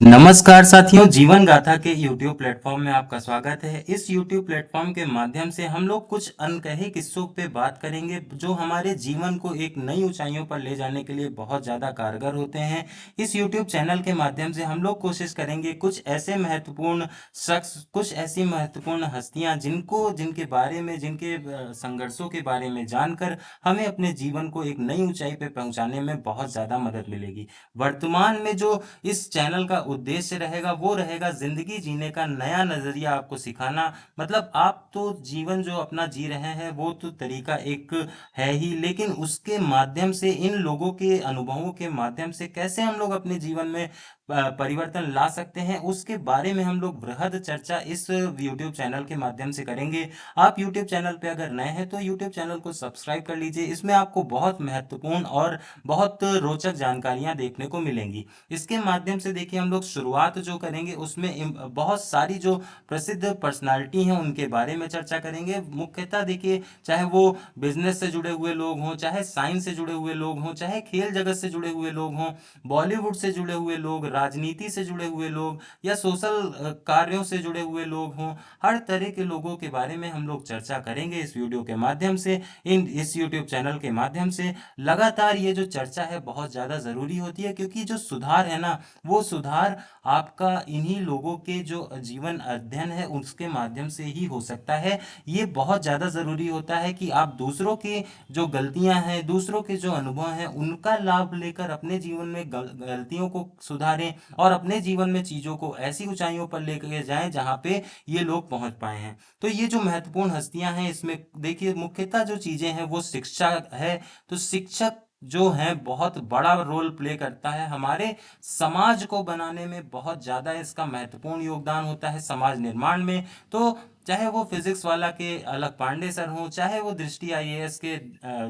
नमस्कार साथियों, जीवन गाथा के YouTube प्लेटफॉर्म में आपका स्वागत है। इस YouTube प्लेटफॉर्म के माध्यम से हम लोग कुछ अनकहे किस्सों पे बात करेंगे जो हमारे जीवन को एक नई ऊंचाइयों पर ले जाने के लिए बहुत ज़्यादा कारगर होते हैं। इस YouTube चैनल के माध्यम से हम लोग कोशिश करेंगे कुछ ऐसे महत्वपूर्ण शख्स, कुछ ऐसी महत्वपूर्ण हस्तियां जिनके बारे में, जिनके संघर्षों के बारे में जानकर हमें अपने जीवन को एक नई ऊंचाई पे पहुंचाने में बहुत ज़्यादा मदद मिलेगी। वर्तमान में जो इस चैनल का उद्देश्य रहेगा वो रहेगा जिंदगी जीने का नया नजरिया आपको सिखाना। मतलब आप तो जीवन जो अपना जी रहे हैं वो तो तरीका एक है ही, लेकिन उसके माध्यम से, इन लोगों के अनुभवों के माध्यम से कैसे हम लोग अपने जीवन में परिवर्तन ला सकते हैं, उसके बारे में हम लोग बृहद चर्चा इस YouTube चैनल के माध्यम से करेंगे। आप YouTube चैनल पे अगर नए हैं तो YouTube चैनल को सब्सक्राइब कर लीजिए। इसमें आपको बहुत महत्वपूर्ण और बहुत रोचक जानकारियां देखने को मिलेंगी। इसके माध्यम से देखिए हम लोग शुरुआत जो करेंगे उसमें बहुत सारी जो प्रसिद्ध पर्सनालिटी हैं उनके बारे में चर्चा करेंगे। मुख्यतः देखिए, चाहे वो बिजनेस से जुड़े हुए लोग हों, चाहे साइंस से जुड़े हुए लोग हों, चाहे खेल जगत से जुड़े हुए लोग हों, बॉलीवुड से जुड़े हुए लोग, राजनीति से जुड़े हुए लोग, या सोशल कार्यों से जुड़े हुए लोग हों, हर तरह के लोगों के बारे में हम लोग चर्चा करेंगे इस वीडियो के माध्यम से, इस यूट्यूब चैनल के माध्यम से। लगातार ये जो चर्चा है बहुत ज़्यादा ज़रूरी होती है, क्योंकि जो सुधार है ना, वो सुधार आपका इन्हीं लोगों के जो जीवन अध्ययन है उसके माध्यम से ही हो सकता है। ये बहुत ज़्यादा ज़रूरी होता है कि आप दूसरों की जो गलतियां हैं, दूसरों के जो अनुभव हैं, उनका लाभ लेकर अपने जीवन में गलतियों को सुधारें और अपने जीवन में चीज़ों को ऐसी ऊंचाइयों पर लेकर जाएं जहां पे ये लोग पहुंच पाए हैं। तो ये जो महत्वपूर्ण हस्तियां हैं, इसमें देखिए मुख्यतः जो चीज़ें हैं वो शिक्षा है। तो शिक्षक जो है बहुत बड़ा रोल प्ले करता है हमारे समाज को बनाने में, बहुत ज़्यादा इसका महत्वपूर्ण योगदान होता है समाज निर्माण में। तो चाहे वो फिजिक्स वाला के अलग पांडे सर हों, चाहे वो दृष्टि आईएएस के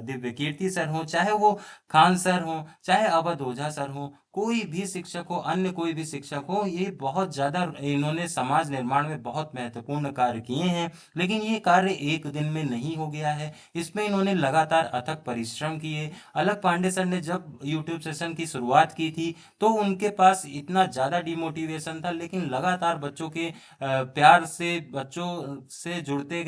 दिव्य कीर्ति सर हों, चाहे वो खान सर हों, चाहे अवध ओझा सर हों, कोई भी शिक्षक हो, अन्य कोई भी शिक्षक हो, ये बहुत ज़्यादा इन्होंने समाज निर्माण में बहुत महत्वपूर्ण कार्य किए हैं। लेकिन ये कार्य एक दिन में नहीं हो गया है, इसमें इन्होंने लगातार अथक परिश्रम किए। अलग पांडे सर ने जब यूट्यूब सेशन की शुरुआत की थी तो उनके पास इतना ज़्यादा डिमोटिवेशन था, लेकिन लगातार बच्चों के प्यार से, बच्चों से जुड़ते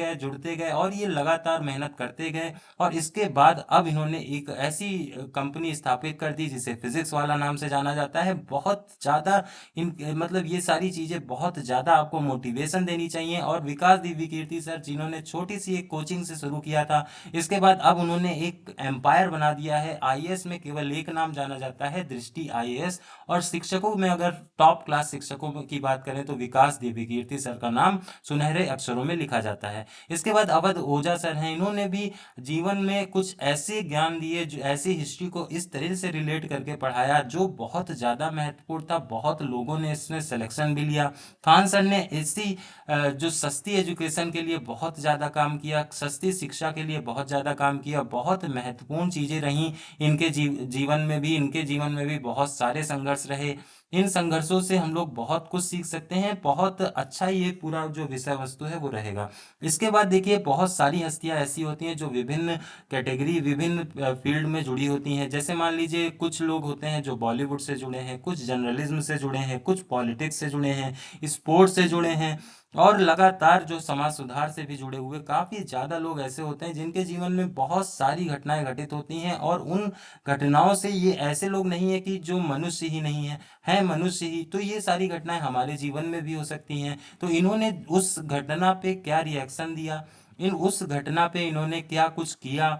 गए और ये लगातार मेहनत करते गए। और इसके बाद अब इन्होंने एक ऐसी कंपनी स्थापित कर दी जिसे फिजिक्स वाला नाम से जाना जाता है। बहुत ज़्यादा इन मतलब ये सारी चीज़ें बहुत ज़्यादा आपको मोटिवेशन देनी चाहिए। और विकास दिव्य कीर्ति सर, जिन्होंने छोटी सी एक कोचिंग से शुरू किया था, इसके बाद अब उन्होंने एक एम्पायर बना दिया है। आईएएस में केवल एक नाम जाना जाता है, दृष्टि आईएएस। और शिक्षकों में अगर टॉप क्लास शिक्षकों की बात करें तो विकास दिव्य कीर्ति सर का नाम सुनहरे अक्षरों में लिखा जाता है। इसके बाद अवध ओझा सर हैं, इन्होंने भी जीवन में कुछ ऐसे ज्ञान दिए, जो ऐसी हिस्ट्री को इस तरह से रिलेट करके पढ़ाया जो बहुत ज़्यादा महत्वपूर्ण था। बहुत लोगों ने इसमें सिलेक्शन भी लिया। खान सर ने ऐसी जो सस्ती एजुकेशन के लिए बहुत ज़्यादा काम किया, सस्ती शिक्षा के लिए बहुत ज़्यादा काम किया। बहुत महत्वपूर्ण चीज़ें रहीं इनके जीवन में भी, इनके जीवन में भी बहुत सारे संघर्ष रहे। इन संघर्षों से हम लोग बहुत कुछ सीख सकते हैं। बहुत अच्छा ये पूरा जो विषय वस्तु है वो रहेगा। इसके बाद देखिए बहुत सारी हस्तियां ऐसी होती हैं जो विभिन्न कैटेगरी, विभिन्न फील्ड में जुड़ी होती हैं। जैसे मान लीजिए कुछ लोग होते हैं जो बॉलीवुड से जुड़े हैं, कुछ जर्नलिज्म से जुड़े हैं, कुछ पॉलिटिक्स से जुड़े हैं, स्पोर्ट्स से जुड़े हैं, और लगातार जो समाज सुधार से भी जुड़े हुए काफ़ी ज़्यादा लोग ऐसे होते हैं जिनके जीवन में बहुत सारी घटनाएं घटित होती हैं। और उन घटनाओं से, ये ऐसे लोग नहीं है कि जो मनुष्य ही नहीं है मनुष्य ही, तो ये सारी घटनाएं हमारे जीवन में भी हो सकती हैं। तो इन्होंने उस घटना पे क्या रिएक्शन दिया, इन उस घटना पे इन्होंने क्या कुछ किया,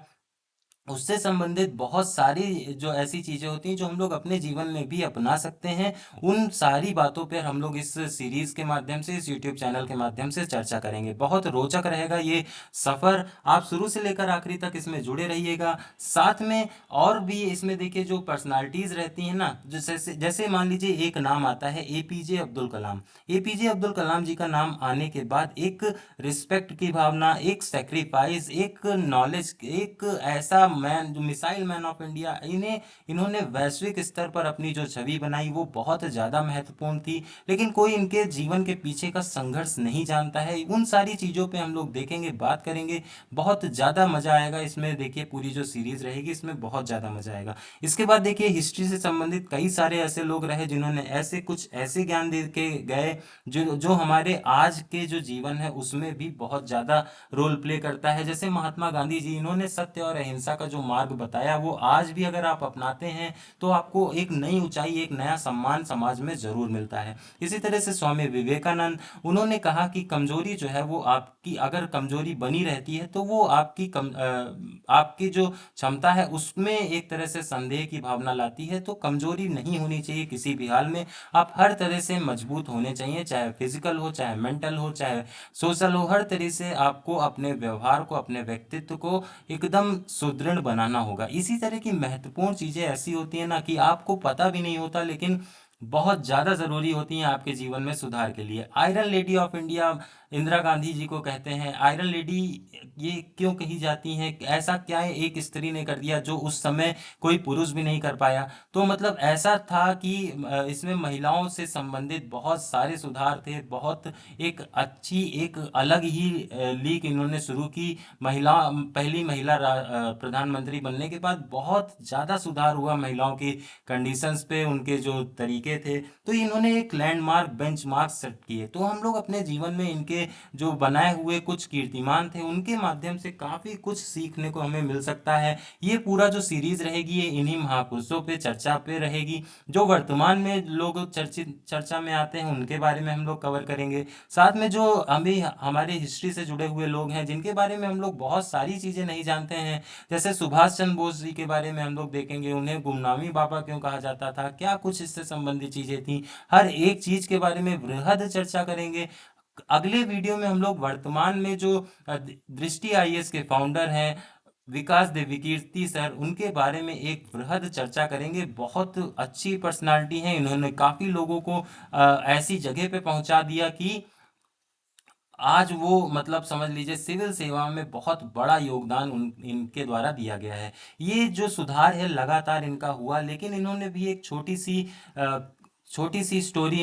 उससे संबंधित बहुत सारी जो ऐसी चीज़ें होती हैं जो हम लोग अपने जीवन में भी अपना सकते हैं। उन सारी बातों पर हम लोग इस सीरीज़ के माध्यम से, इस यूट्यूब चैनल के माध्यम से चर्चा करेंगे। बहुत रोचक रहेगा ये सफ़र, आप शुरू से लेकर आखिरी तक इसमें जुड़े रहिएगा। साथ में और भी इसमें देखिए जो पर्सनालिटीज़ रहती हैं ना, जैसे जैसे मान लीजिए एक नाम आता है एपीजे अब्दुल कलाम। एपीजे अब्दुल कलाम जी का नाम आने के बाद एक रिस्पेक्ट की भावना, एक सेक्रीफाइस, एक नॉलेज, एक ऐसा मैन, जो मिसाइल मैन ऑफ इंडिया, इन्होंने वैश्विक स्तर पर अपनी जो छवि बनाई वो बहुत ज़्यादा महत्वपूर्ण थी। लेकिन कोई इनके जीवन के पीछे का संघर्ष नहीं जानता है। उन सारी चीज़ों पे हम लोग देखेंगे, बात करेंगे, बहुत ज़्यादा मज़ा आएगा इसमें। देखिए पूरी जो सीरीज़ रहेगी इसमें बहुत ज़्यादा मज़ा आएगा। इसके बाद देखिए हिस्ट्री से संबंधित कई सारे ऐसे लोग रहे जिन्होंने ऐसे कुछ ऐसे ज्ञान दे के गए जो जो हमारे आज के जो जीवन है उसमें भी बहुत ज़्यादा रोल प्ले करता है। जैसे महात्मा गांधी जी, इन्होंने सत्य और अहिंसा का जो मार्ग बताया वो आज भी अगर आप अपनाते हैं तो आपको एक नई ऊंचाई, एक नया सम्मान समाज में जरूर मिलता है। इसी तरह से स्वामी विवेकानंद, उन्होंने कहा कि कमजोरी जो है वो आपकी अगर कमजोरी बनी रहती है तो वो आपकी जो क्षमता है उसमें एक तरह से संदेह की भावना लाती है। तो कमजोरी नहीं होनी चाहिए किसी भी हाल में। आप हर तरह से मजबूत होने चाहिए, चाहे फिजिकल हो, चाहे मेंटल हो, चाहे सोशल हो। हर तरह से आपको अपने व्यवहार को, अपने व्यक्तित्व को एकदम सुदृढ़ बनाना होगा। इसी तरह की महत्वपूर्ण चीजें ऐसी होती है ना कि आपको पता भी नहीं होता लेकिन बहुत ज्यादा जरूरी होती हैं आपके जीवन में सुधार के लिए। Iron lady of India Indira Gandhi ji को कहते हैं। आयरन लेडी ये क्यों कही जाती हैं? ऐसा क्या है एक स्त्री ने कर दिया जो उस समय कोई पुरुष भी नहीं कर पाया? तो मतलब ऐसा था कि इसमें महिलाओं से संबंधित बहुत सारे सुधार थे। बहुत एक अच्छी, एक अलग ही लीग इन्होंने शुरू की। पहली महिला प्रधानमंत्री बनने के बाद बहुत ज़्यादा सुधार हुआ महिलाओं की कंडीशंस पे, उनके जो तरीके थे। तो इन्होंने एक लैंडमार्क, बेंचमार्क सेट किए। तो हम लोग अपने जीवन में इनके जो बनाए हुए कुछ कीर्तिमान थे उनके माध्यम से काफ़ी कुछ सीखने को हमें मिल सकता है। ये पूरा जो सीरीज रहेगी ये इन्हीं महापुरुषों पे चर्चा पे रहेगी। जो वर्तमान में लोग चर्चित चर्चा में आते हैं उनके बारे में हम लोग कवर करेंगे। साथ में जो अभी हमारे हिस्ट्री से जुड़े हुए लोग हैं जिनके बारे में हम लोग बहुत सारी चीज़ें नहीं जानते हैं, जैसे सुभाष चंद्र बोस जी के बारे में हम लोग देखेंगे। उन्हें गुमनामी बाबा क्यों कहा जाता था, क्या कुछ इससे संबंधित चीज़ें थी, हर एक चीज़ के बारे में वृहद चर्चा करेंगे। अगले वीडियो में हम लोग वर्तमान में जो दृष्टि आईएएस के फाउंडर हैं विकास देवीकीर्ति सर, उनके बारे में एक वृहद चर्चा करेंगे। बहुत अच्छी पर्सनालिटी हैं, इन्होंने काफ़ी लोगों को ऐसी जगह पे पहुंचा दिया कि आज वो मतलब समझ लीजिए सिविल सेवा में बहुत बड़ा योगदान इनके द्वारा दिया गया है। ये जो सुधार है लगातार इनका हुआ, लेकिन इन्होंने भी एक छोटी सी स्टोरी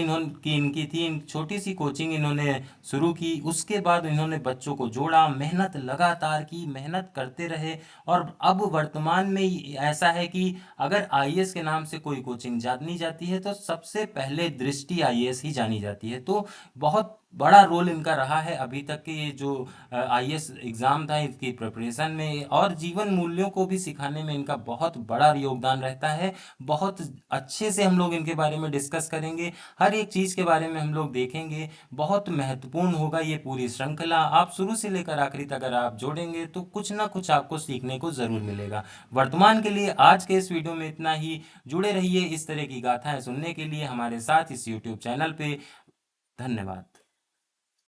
इनकी थी। छोटी सी कोचिंग इन्होंने शुरू की, उसके बाद इन्होंने बच्चों को जोड़ा, मेहनत लगातार की, मेहनत करते रहे। और अब वर्तमान में ऐसा है कि अगर आईएएस के नाम से कोई कोचिंग जानी जाती है तो सबसे पहले दृष्टि आईएएस ही जानी जाती है। तो बहुत बड़ा रोल इनका रहा है अभी तक के ये जो आईएएस एग्ज़ाम था इसकी प्रिपरेशन में, और जीवन मूल्यों को भी सिखाने में इनका बहुत बड़ा योगदान रहता है। बहुत अच्छे से हम लोग इनके बारे में डिस्कस करेंगे, हर एक चीज़ के बारे में हम लोग देखेंगे। बहुत महत्वपूर्ण होगा ये पूरी श्रृंखला। आप शुरू से लेकर आखिरी तक अगर आप जोड़ेंगे तो कुछ ना कुछ आपको सीखने को ज़रूर मिलेगा। वर्तमान के लिए आज के इस वीडियो में इतना ही। जुड़े रहिए इस तरह की गाथाएं सुनने के लिए हमारे साथ इस यूट्यूब चैनल पे। धन्यवाद।